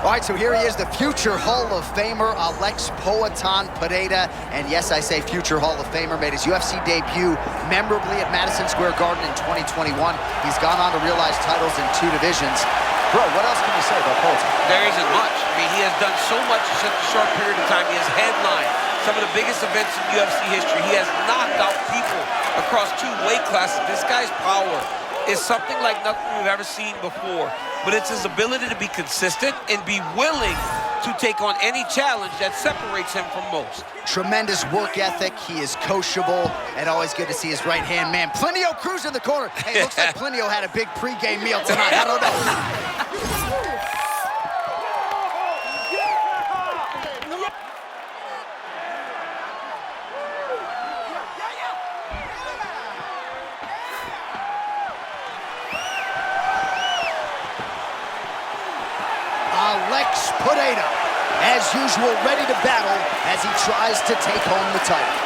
All right, so here he is, the future Hall of Famer, Alex Pereira. And yes, I say future Hall of Famer, made his UFC debut memorably at Madison Square Garden in 2021. He's gone on to realize titles in 2 divisions. Bro, what else can you say about Pereira? There isn't much. I mean, he has done so much in such a short period of time. He has headlined some of the biggest events in UFC history. He has knocked out people across 2 weight classes. This guy's power is something like nothing we've ever seen before. But it's his ability to be consistent and be willing to take on any challenge that separates him from most. Tremendous work ethic. He is coachable, and always good to see his right-hand man, Plinio Cruz, in the corner. Hey, looks like Plinio had a big pregame meal tonight. I don't know. Alex Pereira, as usual, ready to battle as he tries to take home the title.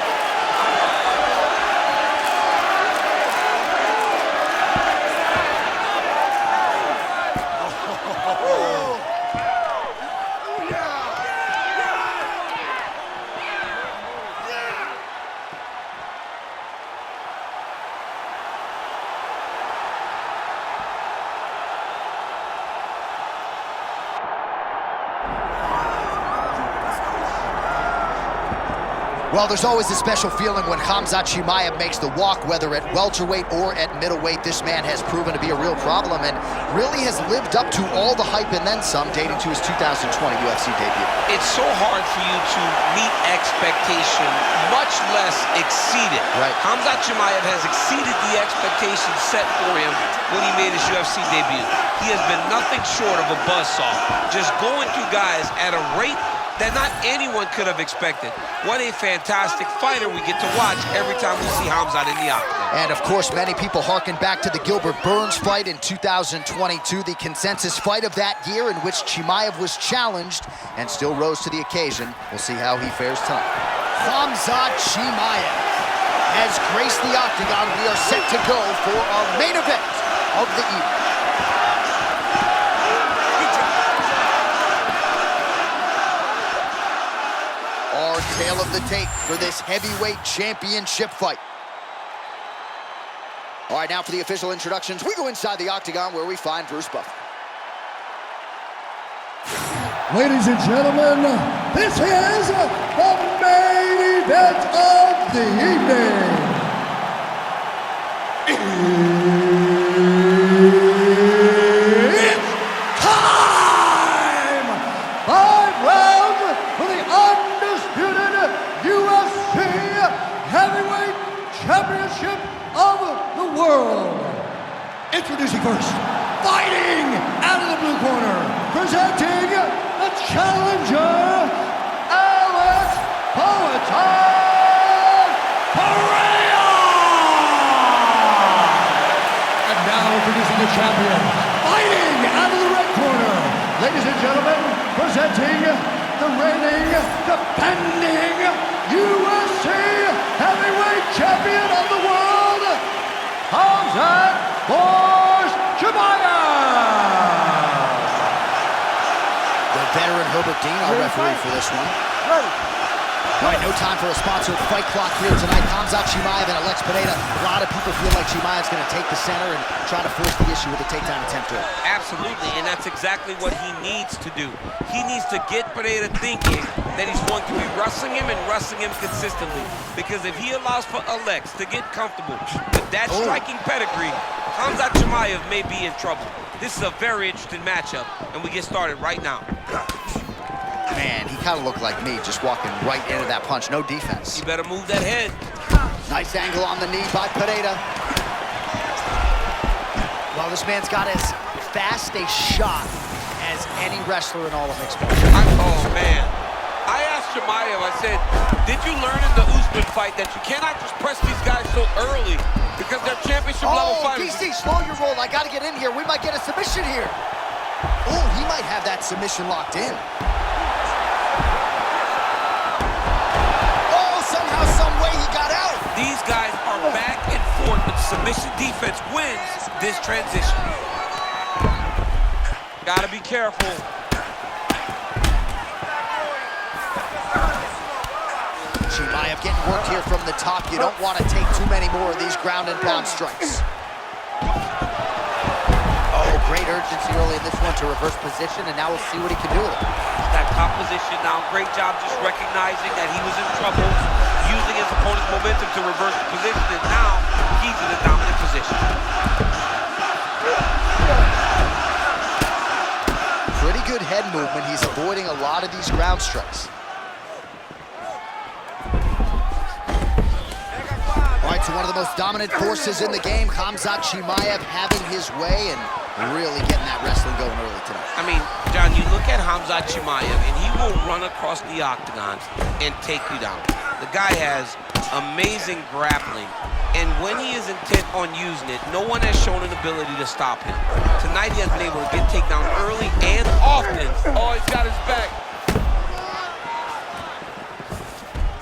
Well, there's always a special feeling when Khamzat Chimaev makes the walk, whether at welterweight or at middleweight. This man has proven to be a real problem and really has lived up to all the hype and then some, dating to his 2020 UFC debut. It's so hard for you to meet expectation, much less exceed it. Right. Khamzat Chimaev has exceeded the expectations set for him when he made his UFC debut. He has been nothing short of a buzzsaw, just going through guys at a rate that not anyone could have expected. What a fantastic fighter we get to watch every time we see Khamzat in the octagon. And of course, many people harken back to the Gilbert Burns fight in 2022, the consensus fight of that year in which Chimaev was challenged and still rose to the occasion. We'll see how he fares tonight. Khamzat Chimaev has graced the octagon. We are set to go for our main event of the evening. Our tale of the tape for this heavyweight championship fight. All right, now for the official introductions, we go inside the octagon where we find Bruce Buffer. Ladies and gentlemen, this is the main event of the evening. It's time! 5 rounds for the undisputed UFC Heavyweight Championship of the world. Introducing first, fighting out of the blue corner, presenting the challenger, Alex Pereira. And now introducing the champion, fighting out of the red corner, ladies and gentlemen, presenting the reigning, defending UFC Heavyweight Champion of the world, Khamzat Chimaev. The veteran Herbert Dean, our referee for this one. All right, no time for a sponsored fight clock here tonight. Khamzat Chimaev and Alex Pereira. A lot of people feel like Chimaev's going to take the center and try to force the issue with a takedown attempt to it. Absolutely, and that's exactly what he needs to do. He needs to get Pereira thinking that he's going to be wrestling him and wrestling him consistently. Because if he allows for Alex to get comfortable with that striking pedigree, Khamzat Chimaev may be in trouble. This is a very interesting matchup, and we get started right now. Man, he kind of looked like me, just walking right into that punch. No defense. You better move that head. Nice angle on the knee by Pereira. Well, this man's got as fast a shot as any wrestler in all of mixed martial arts. Oh, man. I asked Chimaev, I said, did you learn in the Usman fight that you cannot just press these guys so early because they're championship-level fighters? DC, slow your roll. I got to get in here. We might get a submission here. Oh, he might have that submission locked in. Somehow, some way he got out. These guys are back and forth, but submission defense wins this transition. Gotta be careful. Chimaev getting worked here from the top. You don't want to take too many more of these ground and pound strikes. Oh, great urgency early in this one to reverse position, and now we'll see what he can do with it. That top position now, great job just recognizing that he was in trouble, using his opponent's momentum to reverse the position, and now he's in a dominant position. Pretty good head movement. He's avoiding a lot of these ground strikes. All right, so one of the most dominant forces in the game, Khamzat Chimaev having his way and really getting that wrestling going early tonight. I mean, John, you look at Khamzat Chimaev, and he will run across the octagon and take you down. The guy has amazing grappling, and when he is intent on using it, no one has shown an ability to stop him. Tonight, he has been able to get takedown early and often. Oh, he's got his back.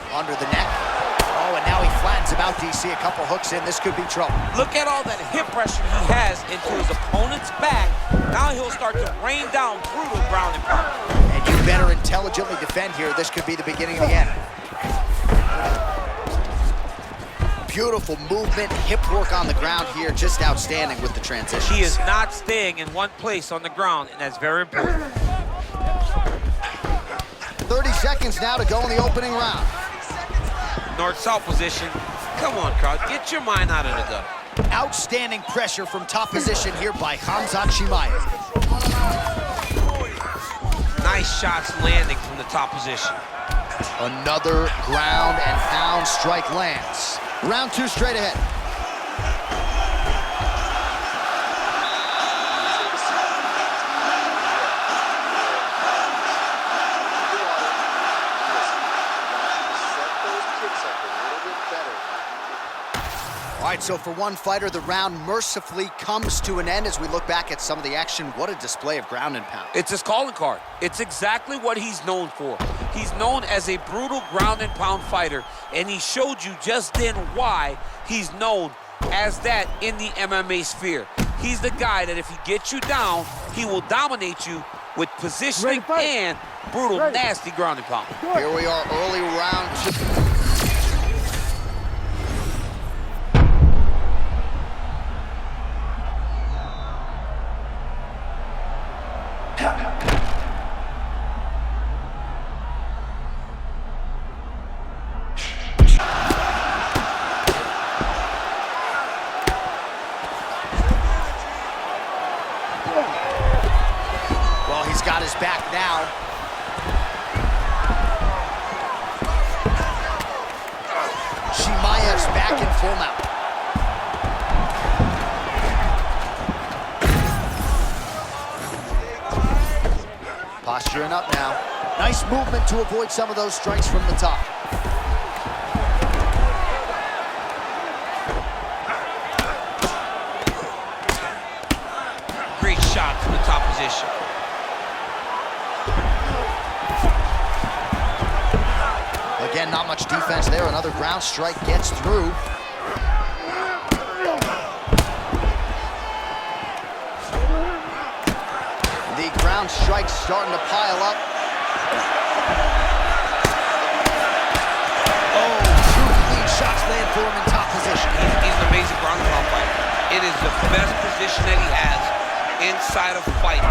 Under the neck. Oh, and now he flattens him out, DC. A couple hooks in. This could be trouble. Look at all that hip pressure he has into his opponent's back. Now he'll start to rain down brutal ground and pound. And you better intelligently defend here. This could be the beginning of the end. Beautiful movement, hip work on the ground here. Just outstanding with the transitions. He is not staying in one place on the ground, and that's very important. 30 seconds now to go in the opening round. North-south position. Come on, crowd. Get your mind out of the gutter. Outstanding pressure from top position here by Khamzat Chimaev. Nice shots landing from the top position. Another ground and pound strike lands. Round two straight ahead. All right, so for one fighter, the round mercifully comes to an end as we look back at some of the action. What a display of ground and pound. It's his calling card. It's exactly what he's known for. He's known as a brutal ground and pound fighter, and he showed you just then why he's known as that in the MMA sphere. He's the guy that if he gets you down, he will dominate you with positioning and brutal, nasty ground and pound. Here we are, early round two. Well, he's got his back now. Chimaev's back in full mount. Posturing up now. Nice movement to avoid some of those strikes from the top. Great shot from the top position. Again, not much defense there. Another ground strike gets through. The ground strike's starting to pile up. Oh, two clean shots land for him in top position. He's an amazing ground and pound fighter. It is the best position that he has inside of fighting.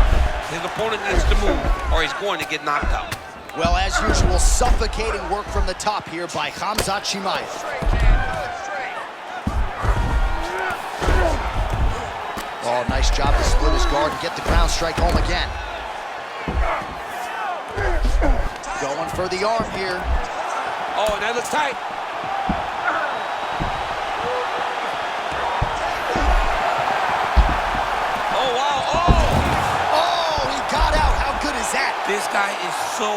His opponent needs to move or he's going to get knocked out. Well, as usual, suffocating work from the top here by Khamzat Chimaev. Oh, nice job to split his guard and get the ground strike home again. Going for the arm here. Oh, and that looks tight. Oh, wow, oh! Oh, he got out. How good is that? This guy is so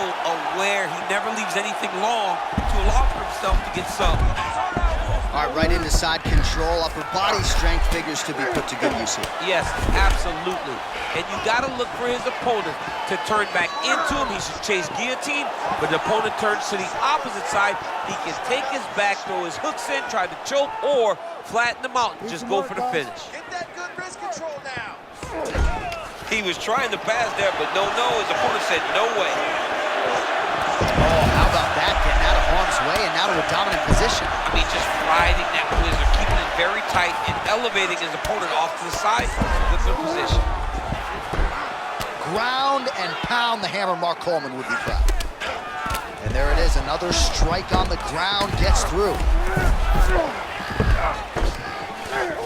aware. He never leaves anything long to allow for himself to get some. All right, right into side control. Upper body strength figures to be put to good use here. Yes, absolutely. And you got to look for his opponent to turn back into him. He should chase guillotine, but the opponent turns to the opposite side. He can take his back, throw his hooks in, try to choke, or flatten him out and just go for the finish. Get that good wrist control now. He was trying to pass there, but no. His opponent said no way. Oh, how about that? Getting out of harm's way. away, and now to a dominant position. I mean, just riding that whizzer, keeping it very tight and elevating his opponent off to the side with the position. Ground and pound, the hammer. Mark Coleman would be proud. And there it is, another strike on the ground, gets through.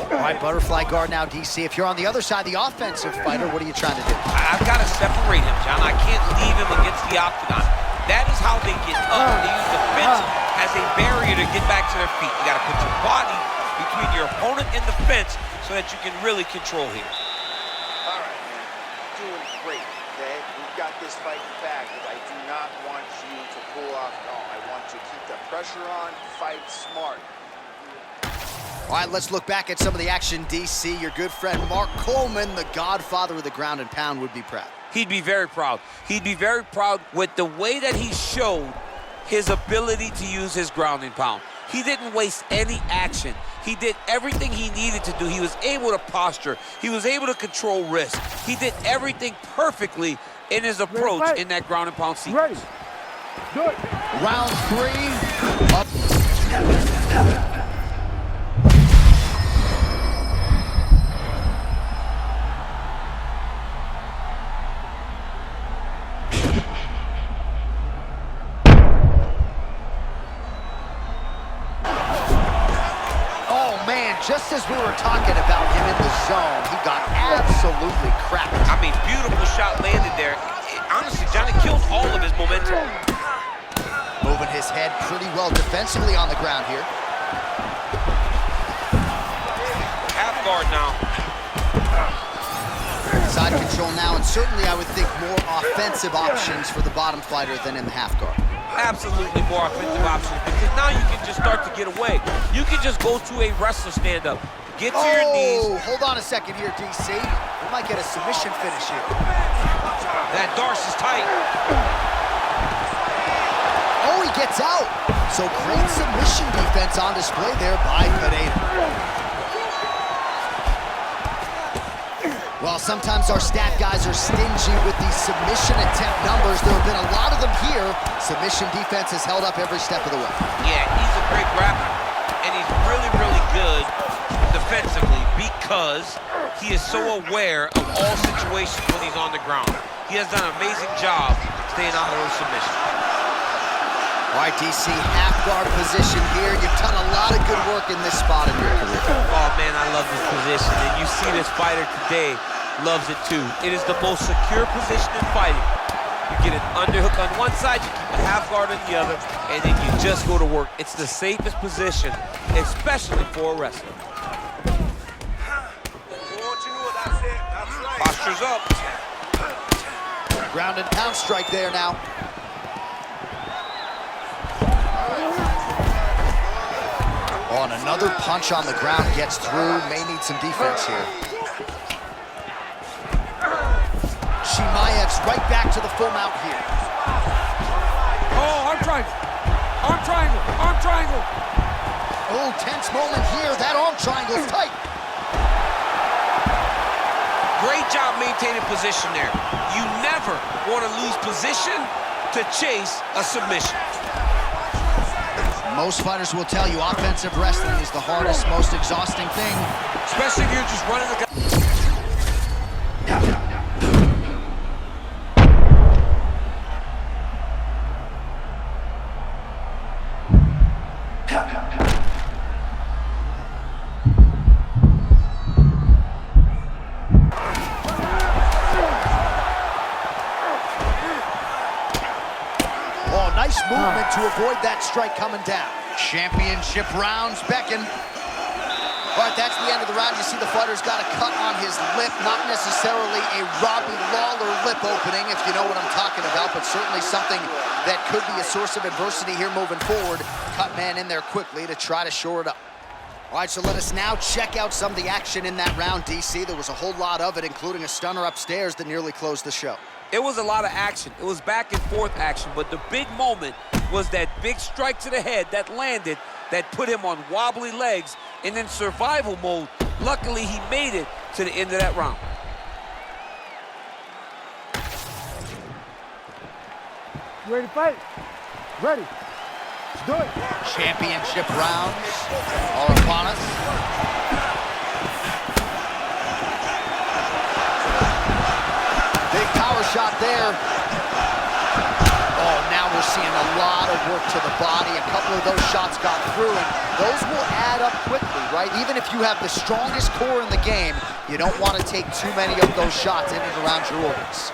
All right, butterfly guard now, DC. If you're on the other side, the offensive fighter, what are you trying to do? I've got to separate him, John. I can't leave him against the octagon. That is how they get up. They use the fence as a barrier to get back to their feet. You got to put your body between your opponent and the fence so that you can really control here. All right, man. Doing great, okay? We've got this fight back, but I do not want you to pull off. No, I want you to keep the pressure on, fight smart. All right, let's look back at some of the action, DC. Your good friend Mark Coleman, the godfather of the ground and pound, would be proud. He'd be very proud. He'd be very proud with the way that he showed his ability to use his ground and pound. He didn't waste any action. He did everything he needed to do. He was able to posture. He was able to control risk. He did everything perfectly in his approach in that ground and pound sequence. Good. Round 3. Up. Just as we were talking about him in the zone, he got absolutely cracked. I mean, beautiful shot landed there. Honestly, Johnny killed all of his momentum. Moving his head pretty well defensively on the ground here. Half guard now. Side control now, and certainly I would think more offensive options for the bottom fighter than in the half guard. Absolutely more offensive options, because now you can just start to get away. You can just go to a wrestler stand-up, get to your knees. Hold on a second here, DC. We might get a submission finish here. That Darce is tight. Oh, he gets out. So great submission defense on display there by Pereira. Well, sometimes our stat guys are stingy with these submission attempt numbers. There have been a lot of them here. Submission defense has held up every step of the way. Yeah, he's a great grappler, and he's really, really good defensively because he is so aware of all situations when he's on the ground. He has done an amazing job staying out of those submissions. All right, DC, half guard position here. You've done a lot of good work in this spot in your career. Oh, man, I love this position, and you see this fighter today loves it too. It is the most secure position in fighting. You get an underhook on one side, you keep a half guard on the other, and then you just go to work. It's the safest position, especially for a wrestler. Posture's up. Ground and pound strike there now. Oh, and another punch on the ground gets through. May need some defense here. Chimaev's right back to the full mount here. Oh, arm triangle. Arm triangle. Arm triangle. Oh, tense moment here. That arm triangle's tight. Great job maintaining position there. You never want to lose position to chase a submission. Most fighters will tell you offensive wrestling is the hardest, most exhausting thing. Especially if you're just running the guy. Nice movement to avoid that strike coming down. Championship rounds beckon. All right, that's the end of the round. You see the fighter's got a cut on his lip, not necessarily a Robbie Lawler lip opening, if you know what I'm talking about, but certainly something that could be a source of adversity here moving forward. Cut man in there quickly to try to shore it up. All right, so let us now check out some of the action in that round, DC. There was a whole lot of it, including a stunner upstairs that nearly closed the show. It was a lot of action. It was back and forth action, but the big moment was that big strike to the head that landed, that put him on wobbly legs, and in survival mode. Luckily, he made it to the end of that round. You ready to fight? Ready. Championship rounds are upon us. Big power shot there. Oh, now we're seeing a lot of work to the body. A couple of those shots got through, and those will add up quickly, right? Even if you have the strongest core in the game, you don't want to take too many of those shots in and around your organs.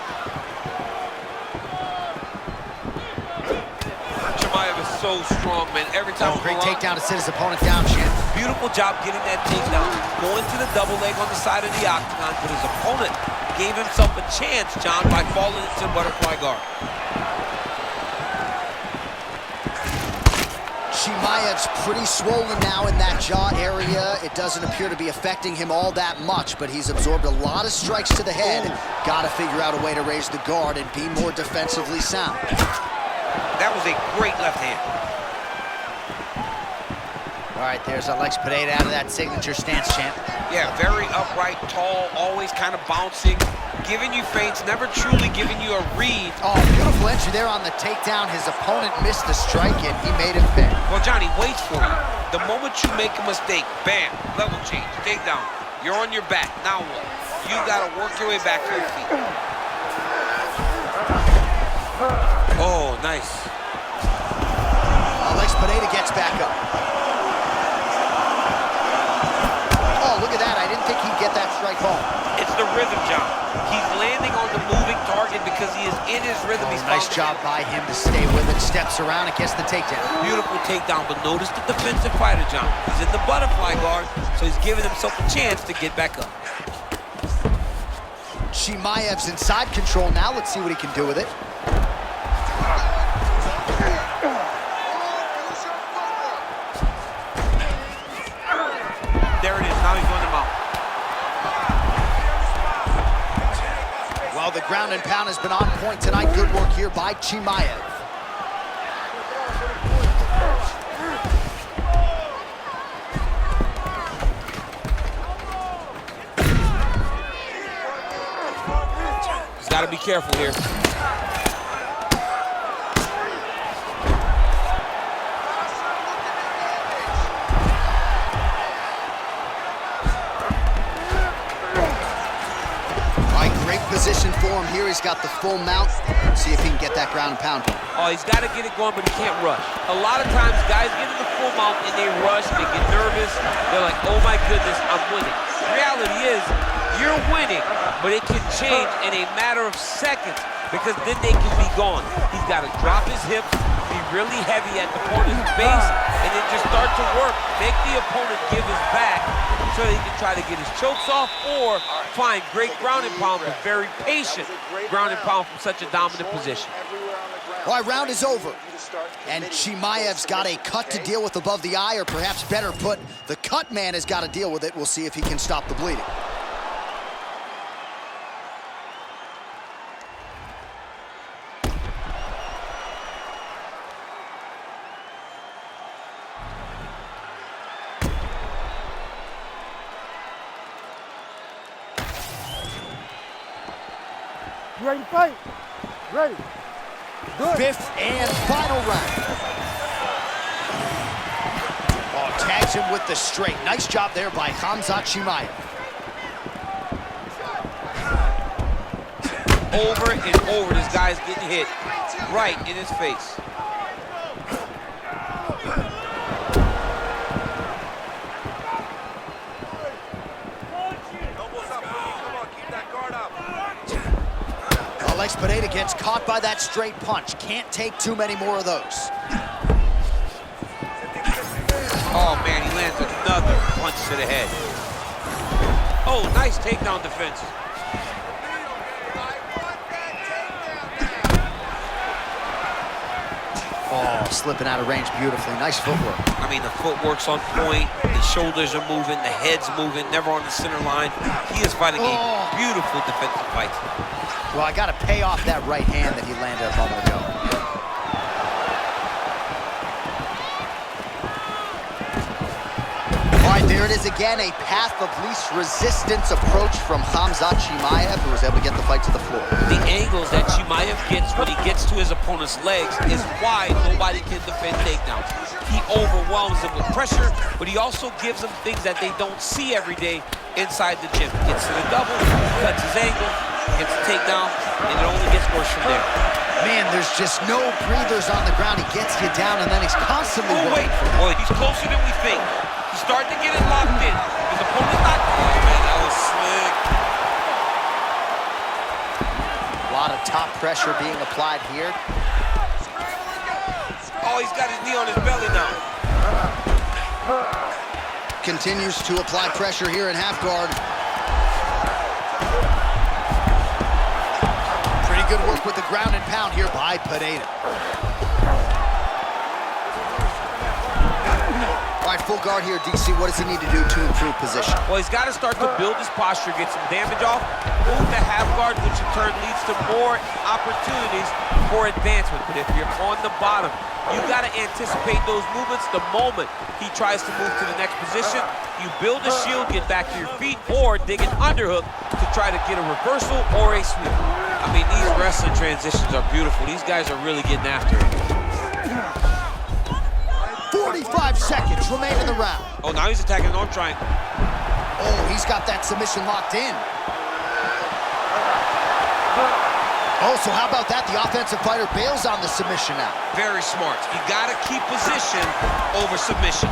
Chimaev is so strong, man. Every time great takedown to sit his opponent down, Chin. Beautiful job getting that takedown. Going to the double leg on the side of the octagon, but his opponent gave himself a chance, John, by falling into butterfly guard. Chimaev's pretty swollen now in that jaw area. It doesn't appear to be affecting him all that much, but he's absorbed a lot of strikes to the head. Got to figure out a way to raise the guard and be more defensively sound. That was a great left hand. All right, there's Alex Pereira out of that signature stance, champ. Yeah, very upright, tall, always kind of bouncing, giving you feints, never truly giving you a read. Oh, beautiful entry there on the takedown. His opponent missed the strike, and he made him pay. Well, Johnny waits for you. The moment you make a mistake, bam, level change, takedown. You're on your back. Now what? You got to work your way back to your feet. Oh, nice. Alex Pereira gets back up. Oh, look at that. I didn't think he'd get that strike home. It's the rhythm, John. He's landing on the moving target because he is in his rhythm. Oh, nice job by him to stay with it. Steps around and gets the takedown. Beautiful takedown, but notice the defensive fighter, John. He's in the butterfly guard, so he's giving himself a chance to get back up. Chimaev's in side control now. Let's see what he can do with it. There it is. Now he's on the mount. Well, the ground and pound has been on point tonight. Good work here by Chimaev. He's got to be careful here. Position for him here. He's got the full mount. See if he can get that ground and pound. Oh, he's got to get it going, but he can't rush. A lot of times, guys get in the full mount and they rush, they get nervous. They're like, oh my goodness, I'm winning. The reality is, you're winning, but it can change in a matter of seconds because then they can be gone. He's got to drop his hips, be really heavy at the opponent's base, and then just start to work. Make the opponent give his back so he can try to get his chokes off or find great ground and pound, but very patient ground and pound from such a dominant position. All right, round is over. And Chimaev's got a cut to deal with above the eye, or perhaps better put, the cut man has got to deal with it. We'll see if he can stop the bleeding. You ready to fight? Ready. Good. Fifth and final round. Oh, tags him with the straight. Nice job there by Khamzat Chimaev. Over and over, this guy's getting hit right in his face. Alex Pereira gets caught by that straight punch. Can't take too many more of those. Oh, man, he lands another punch to the head. Oh, nice takedown defense. Oh, slipping out of range beautifully. Nice footwork. I mean, the footwork's on point. The shoulders are moving. The head's moving. Never on the center line. He is fighting a beautiful defensive fight. Well, I got to pay off that right hand that he landed a moment ago. All right, There it is again, a path of least resistance approach from Khamzat Chimaev, who was able to get the fight to the floor. The angles that Chimaev gets when he gets to his opponent's legs is why nobody can defend takedowns. He overwhelms them with pressure, but he also gives them things that they don't see every day inside the gym. Gets to the double, cuts his angle, gets the takedown, and it only gets worse from there. Man, there's just no breathers on the ground. He gets you down, and then he's constantly wait. Boy, he's closer than we think. He's starting to get it locked in. His opponent's not... Oh, man, that was slick. A lot of top pressure being applied here. Oh, he's got his knee on his belly now. Continues to apply pressure here in half guard. Pretty good work with the ground and pound here by Pereira. All right, full guard here, DC. What does he need to do to improve position? Well, he's got to start to build his posture, get some damage off, move to half guard, which in turn leads to more opportunities for advancement. But if you're on the bottom, you got to anticipate those movements the moment he tries to move to the next position. You build a shield, get back to your feet, or dig an underhook to try to get a reversal or a sweep. I mean, these wrestling transitions are beautiful. These guys are really getting after it. 45 seconds remain in the round. Oh, now he's attacking an arm triangle. Oh, he's got that submission locked in. Oh, so how about that? The offensive fighter bails on the submission now. Very smart. You got to keep position over submission.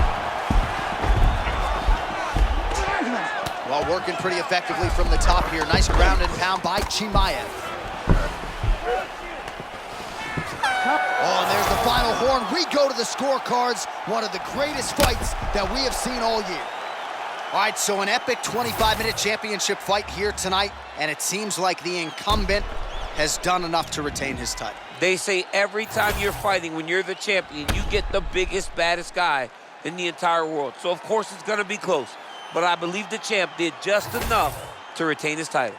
Well, working pretty effectively from the top here. Nice ground and pound by Chimaev. Oh, and there's the final horn. We go to the scorecards. One of the greatest fights that we have seen all year. All right, so an epic 25-minute championship fight here tonight, and it seems like the incumbent has done enough to retain his title. They say every time you're fighting, when you're the champion, you get the biggest, baddest guy in the entire world. So, of course, it's going to be close. But I believe the champ did just enough to retain his title.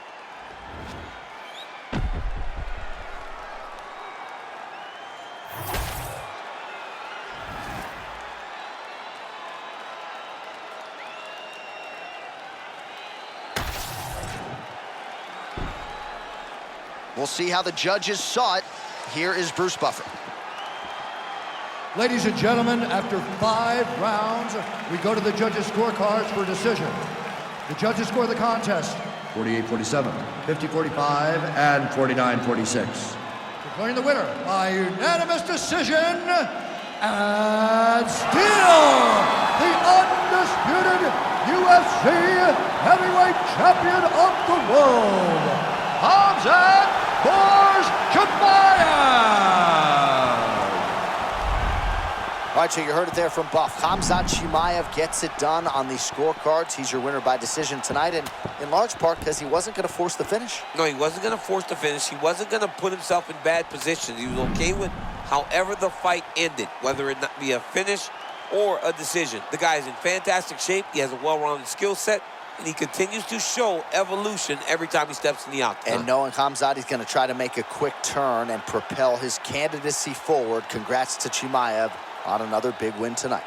We'll see how the judges saw it. Here is Bruce Buffer. Ladies and gentlemen, after 5 rounds, we go to the judges' scorecards for decision. The judges score the contest 48-47, 50-45, and 49-46. Declaring the winner by unanimous decision, and still the undisputed UFC heavyweight champion of the world, Khamzat Chimaev. All right, so you heard it there from Buff. Khamzat Chimaev gets it done on the scorecards. He's your winner by decision tonight, and in large part because he wasn't going to force the finish. No, he wasn't going to force the finish. He wasn't going to put himself in bad positions. He was okay with however the fight ended, whether it not be a finish or a decision. The guy is in fantastic shape. He has a well-rounded skill set, and he continues to show evolution every time he steps in the octagon. And knowing Khamzat, he's going to try to make a quick turn and propel his candidacy forward. Congrats to Chimaev on another big win tonight.